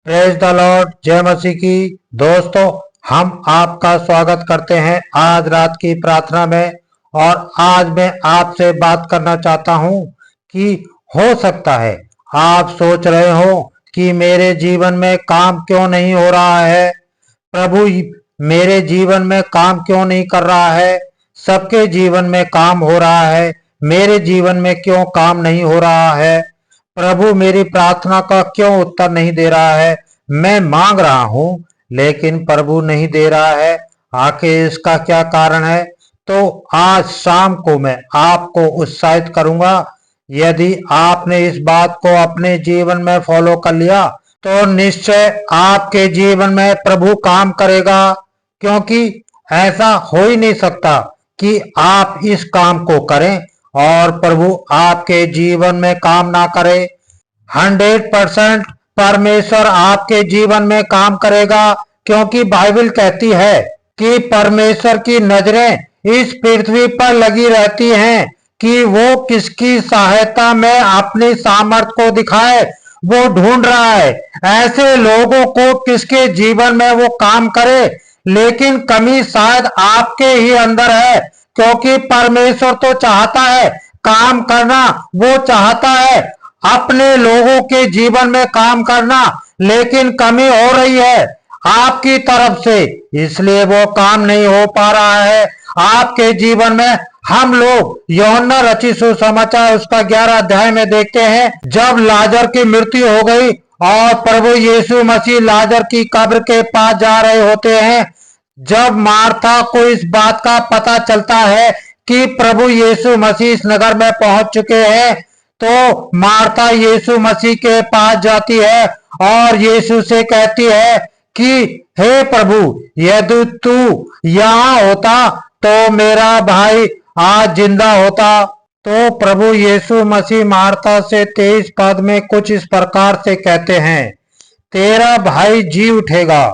Praise the Lord. जय मसीह की। दोस्तों, हम आपका स्वागत करते हैं आज रात की प्रार्थना में। और आज मैं आपसे बात करना चाहता हूं कि हो सकता है आप सोच रहे हो कि मेरे जीवन में काम क्यों नहीं हो रहा है, प्रभु मेरे जीवन में काम क्यों नहीं कर रहा है। सबके जीवन में काम हो रहा है, मेरे जीवन में क्यों काम नहीं हो रहा है। प्रभु मेरी प्रार्थना का क्यों उत्तर नहीं दे रहा है। मैं मांग रहा हूं लेकिन प्रभु नहीं दे रहा है। आखिर इसका क्या कारण है। तो आज शाम को मैं आपको उत्साहित करूंगा। यदि आपने इस बात को अपने जीवन में फॉलो कर लिया तो निश्चय आपके जीवन में प्रभु काम करेगा, क्योंकि ऐसा हो ही नहीं सकता कि आप इस काम को करें और प्रभु आपके जीवन में काम ना करे। 100% परमेश्वर आपके जीवन में काम करेगा, क्योंकि बाइबल कहती है कि परमेश्वर की नजरें इस पृथ्वी पर लगी रहती हैं कि वो किसकी सहायता में अपनी सामर्थ को दिखाए। वो ढूंढ रहा है ऐसे लोगों को किसके जीवन में वो काम करे, लेकिन कमी शायद आपके ही अंदर है, क्योंकि परमेश्वर तो चाहता है काम करना, वो चाहता है अपने लोगों के जीवन में काम करना, लेकिन कमी हो रही है आपकी तरफ से, इसलिए वो काम नहीं हो पा रहा है आपके जीवन में। हम लोग यूहन्ना रचित सुसमाचार उसका 11 अध्याय में देखते हैं, जब लाजर की मृत्यु हो गई और प्रभु यीशु मसीह लाजर की कब्र के पास जा रहे होते हैं। जब मार्था को इस बात का पता चलता है कि प्रभु यीशु मसीह इस नगर में पहुंच चुके हैं, तो मार्था यीशु मसीह के पास जाती है और यीशु से कहती है कि हे प्रभु, यदि तू यहाँ होता तो मेरा भाई आज जिंदा होता। तो प्रभु यीशु मसीह मार्था से 23 पद में कुछ इस प्रकार से कहते हैं, तेरा भाई जी उठेगा।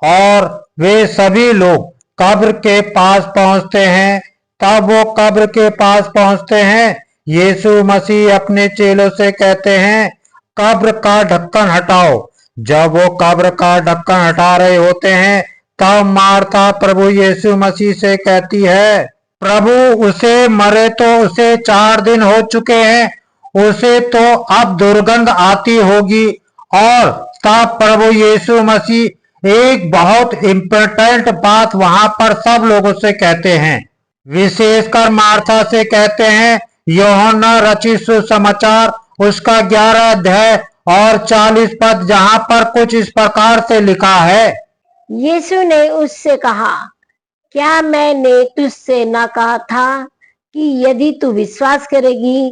और वे सभी लोग कब्र के पास पहुंचते हैं। तब वो कब्र के पास पहुंचते हैं, यीशु मसीह अपने चेलों से कहते हैं, कब्र का ढक्कन हटाओ। जब वो कब्र का ढक्कन हटा रहे होते हैं, तब मार्था प्रभु यीशु मसीह से कहती है, प्रभु उसे मरे तो उसे 4 दिन हो चुके हैं, उसे तो अब दुर्गंध आती होगी। और तब प्रभु यीशु मसीह एक बहुत इम्पोर्टेंट बात वहां पर सब लोगों से कहते हैं, विशेषकर मार्था से कहते हैं। यूहन्ना रचित सुसमाचार उसका 11 अध्याय और 40 पद, जहां पर कुछ इस प्रकार से लिखा है, यीशु ने उससे कहा, क्या मैंने तुझसे ना कहा था कि यदि तू विश्वास करेगी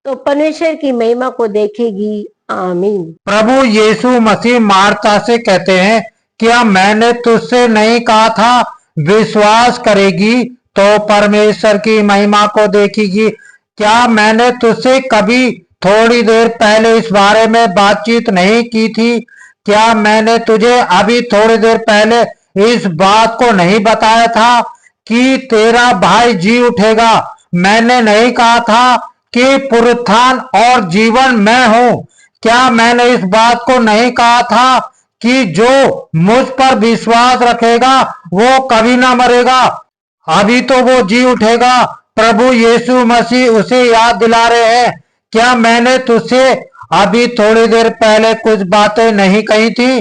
तो परमेश्वर की महिमा को देखेगी। आमीन। प्रभु यीशु मसीह मार्था से कहते हैं, क्या मैंने तुझसे नहीं कहा था विश्वास करेगी तो परमेश्वर की महिमा को देखेगी। क्या मैंने तुझसे कभी थोड़ी देर पहले इस बारे में बातचीत नहीं की थी। क्या मैंने तुझे अभी थोड़ी देर पहले इस बात को नहीं बताया था कि तेरा भाई जी उठेगा। मैंने नहीं कहा था कि पुनरुत्थान और जीवन मैं हूं। क्या मैंने इस बात को नहीं कहा था कि जो मुझ पर विश्वास रखेगा वो कभी ना मरेगा, अभी तो वो जी उठेगा। प्रभु यीशु मसीह उसे याद दिला रहे हैं, क्या मैंने तुझसे अभी थोड़ी देर पहले कुछ बातें नहीं कही थी।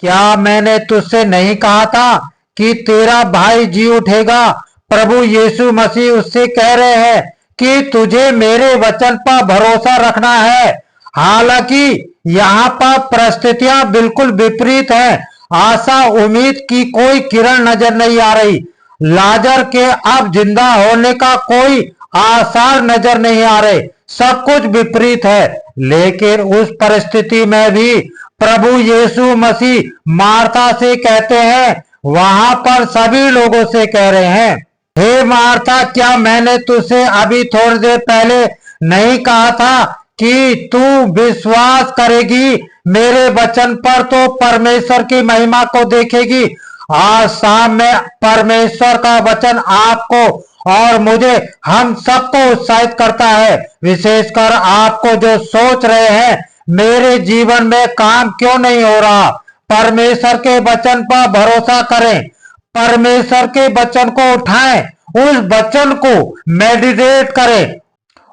क्या मैंने तुझसे नहीं कहा था कि तेरा भाई जी उठेगा। प्रभु यीशु मसीह उससे कह रहे हैं कि तुझे मेरे वचन पर भरोसा रखना है। हालांकि यहाँ पर परिस्थितियां बिल्कुल विपरीत हैं। आशा उम्मीद की कोई किरण नजर नहीं आ रही। लाजर के अब जिंदा होने का कोई आसार नजर नहीं आ रहे। सब कुछ विपरीत है, लेकिन उस परिस्थिति में भी प्रभु यीशु मसीह मार्था से कहते हैं, वहां पर सभी लोगों से कह रहे हैं, हे मार्था, क्या मैंने तुझसे अभी थोड़ी देर पहले नहीं कहा था कि तू विश्वास करेगी मेरे वचन पर तो परमेश्वर की महिमा को देखेगी। आज शाम में परमेश्वर का वचन आपको और मुझे, हम सबको उत्साहित करता है, विशेषकर आपको जो सोच रहे हैं मेरे जीवन में काम क्यों नहीं हो रहा। परमेश्वर के वचन पर भरोसा करें, परमेश्वर के वचन को उठाएं, उस वचन को मेडिटेट करें,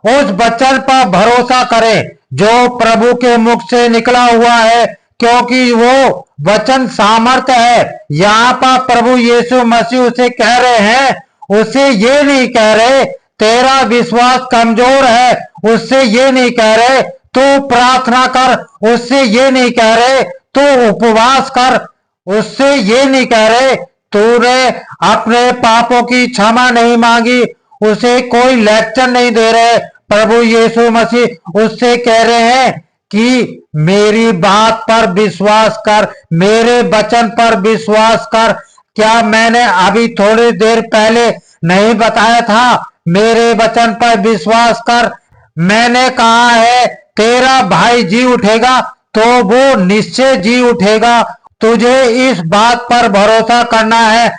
उस वचन पर भरोसा करें जो प्रभु के मुख से निकला हुआ है, क्योंकि वो वचन सामर्थ्य है। यहाँ पर प्रभु यीशु मसीह उसे कह रहे हैं, उसे ये नहीं कह रहे तेरा विश्वास कमजोर है, उससे ये नहीं कह रहे तू प्रार्थना कर, उससे ये नहीं कह रहे तू उपवास कर, उससे ये नहीं कह रहे तूने अपने पापों की क्षमा नहीं मांगी, उसे कोई लेक्चर नहीं दे रहे। प्रभु यीशु मसीह उससे कह रहे हैं कि मेरी बात पर विश्वास कर, मेरे वचन पर विश्वास कर। क्या मैंने अभी थोड़ी देर पहले नहीं बताया था, मेरे वचन पर विश्वास कर। मैंने कहा है तेरा भाई जी उठेगा, तो वो निश्चय जी उठेगा। तुझे इस बात पर भरोसा करना है।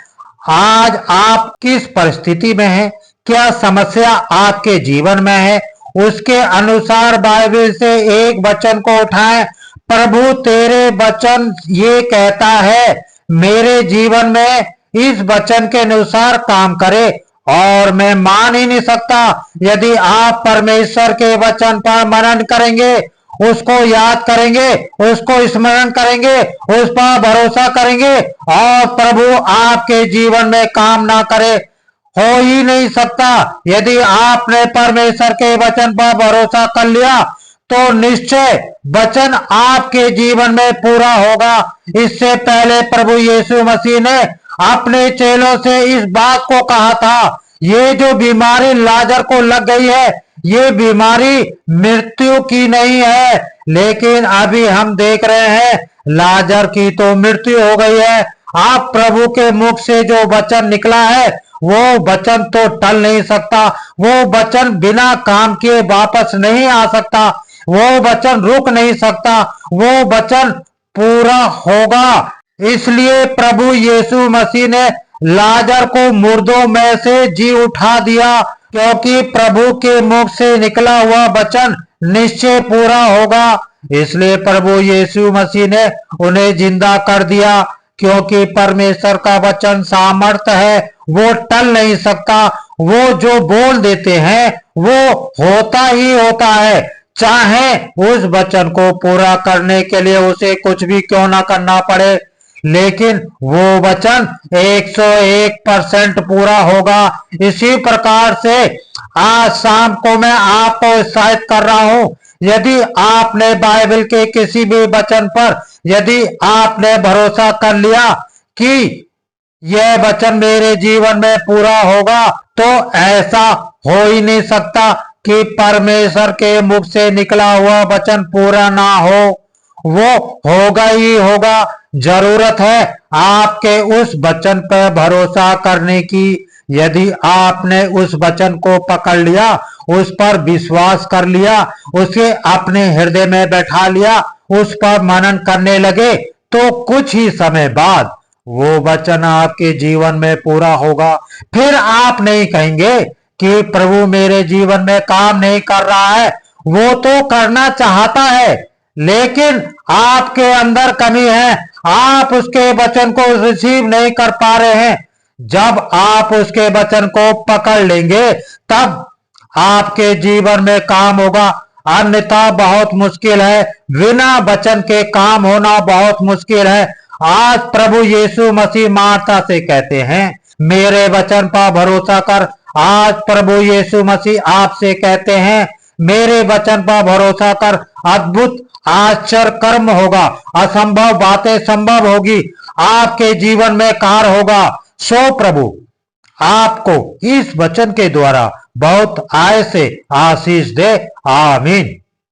आज आप किस परिस्थिति में हैं, क्या समस्या आपके जीवन में है, उसके अनुसार बाइबल से एक वचन को उठाएं। प्रभु तेरे वचन ये कहता है, मेरे जीवन में इस वचन के अनुसार काम करे। और मैं मान ही नहीं सकता यदि आप परमेश्वर के वचन पर मनन करेंगे, उसको याद करेंगे, उसको स्मरण करेंगे, उस पर भरोसा करेंगे और प्रभु आपके जीवन में काम ना करे, हो ही नहीं सकता। यदि आपने परमेश्वर के वचन पर भरोसा कर लिया तो निश्चय वचन आपके जीवन में पूरा होगा। इससे पहले प्रभु यीशु मसीह ने अपने चेलों से इस बात को कहा था, ये जो बीमारी लाजर को लग गई है, ये बीमारी मृत्यु की नहीं है, लेकिन अभी हम देख रहे हैं लाजर की तो मृत्यु हो गई है। आप प्रभु के मुख से जो वचन निकला है वो वचन तो टल नहीं सकता, वो वचन बिना काम किए वापस नहीं आ सकता, वो वचन रुक नहीं सकता, वो वचन पूरा होगा। इसलिए प्रभु यीशु मसीह ने लाजर को मुर्दों में से जी उठा दिया, क्योंकि प्रभु के मुख से निकला हुआ वचन निश्चय पूरा होगा। इसलिए प्रभु यीशु मसीह ने उन्हें जिंदा कर दिया, क्योंकि परमेश्वर का वचन सामर्थ्य है, वो टल नहीं सकता। वो जो बोल देते हैं वो होता ही होता है, चाहे उस वचन को पूरा करने के लिए उसे कुछ भी क्यों ना करना पड़े, लेकिन वो वचन 101% पूरा होगा। इसी प्रकार से आज शाम को मैं आपको उत्साहित कर रहा हूं, यदि आपने बाइबल के किसी भी वचन पर यदि आपने भरोसा कर लिया कि यह वचन मेरे जीवन में पूरा होगा, तो ऐसा हो ही नहीं सकता कि परमेश्वर के मुख से निकला हुआ वचन पूरा ना हो, वो होगा ही होगा। जरूरत है आपके उस वचन पर भरोसा करने की। यदि आपने उस वचन को पकड़ लिया, उस पर विश्वास कर लिया, उसे अपने हृदय में बैठा लिया, उस पर मनन करने लगे, तो कुछ ही समय बाद वो वचन आपके जीवन में पूरा होगा। फिर आप नहीं कहेंगे कि प्रभु मेरे जीवन में काम नहीं कर रहा है। वो तो करना चाहता है, लेकिन आपके अंदर कमी है, आप उसके वचन को रिसीव नहीं कर पा रहे हैं। जब आप उसके वचन को पकड़ लेंगे तब आपके जीवन में काम होगा, अन्यथा बहुत मुश्किल है। बिना वचन के काम होना बहुत मुश्किल है। आज प्रभु यीशु मसीह मार्था से कहते हैं, मेरे वचन पर भरोसा कर। आज प्रभु यीशु मसीह आपसे कहते हैं, मेरे वचन पर भरोसा कर, अद्भुत आश्चर्य कर्म होगा, असंभव बातें संभव होगी, आपके जीवन में कार्य होगा। सो प्रभु आपको इस वचन के द्वारा बहुत आय से आशीष दे। आमीन।